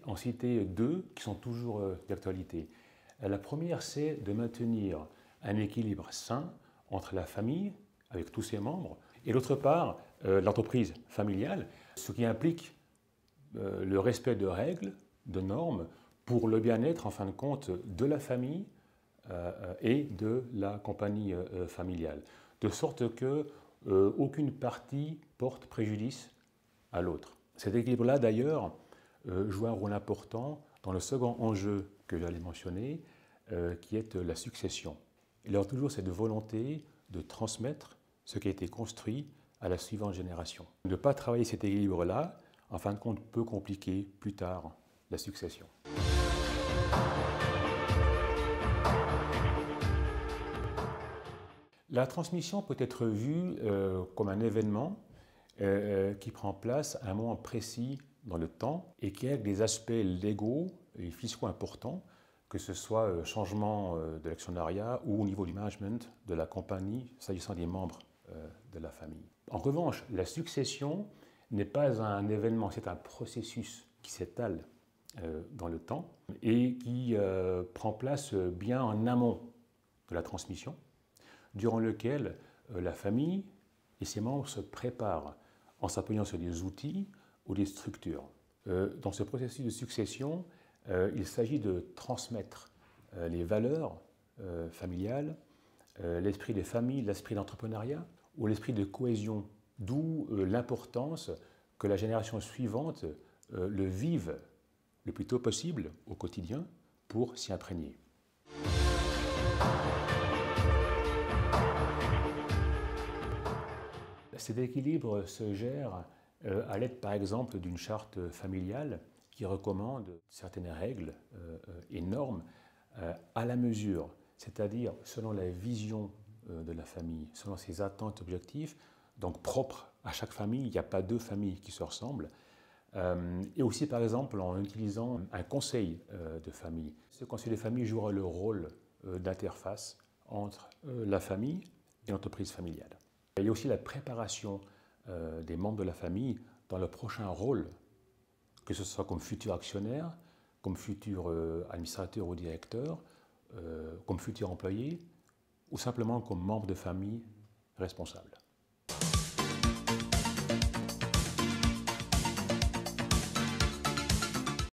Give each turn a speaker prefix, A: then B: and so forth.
A: en citer deux qui sont toujours d'actualité. La première, c'est de maintenir un équilibre sain entre la famille, avec tous ses membres, et d'autre part, l'entreprise familiale, ce qui implique le respect de règles, de normes, pour le bien-être, en fin de compte, de la famille et de la compagnie familiale. De sorte que aucune partie porte préjudice à l'autre. Cet équilibre-là, d'ailleurs, joue un rôle important dans le second enjeu que j'allais mentionner, qui est la succession. Il y a toujours cette volonté de transmettre ce qui a été construit à la suivante génération. Ne pas travailler cet équilibre-là, en fin de compte, peut compliquer plus tard la succession. La transmission peut être vue comme un événement qui prend place à un moment précis dans le temps et qui a des aspects légaux et fiscaux importants, que ce soit changement de l'actionnariat ou au niveau du management de la compagnie, s'agissant des membres de la famille. En revanche, la succession n'est pas un événement, c'est un processus qui s'étale dans le temps et qui prend place bien en amont de la transmission, durant lequel la famille et ses membres se préparent en s'appuyant sur des outils ou des structures. Dans ce processus de succession, il s'agit de transmettre les valeurs familiales, l'esprit des familles, l'esprit d'entrepreneuriat ou l'esprit de cohésion, d'où l'importance que la génération suivante le vive le plus tôt possible au quotidien pour s'y imprégner. Cet équilibre se gère à l'aide par exemple d'une charte familiale qui recommande certaines règles et normes à la mesure, c'est-à-dire selon la vision de la famille, selon ses attentes, objectifs, donc propres à chaque famille. Il n'y a pas deux familles qui se ressemblent. Et aussi par exemple en utilisant un conseil de famille. Ce conseil de famille jouera le rôle d'interface entre la famille et l'entreprise familiale. Il y a aussi la préparation des membres de la famille dans le prochain rôle, que ce soit comme futur actionnaire, comme futur administrateur ou directeur, comme futur employé, ou simplement comme membre de famille responsable.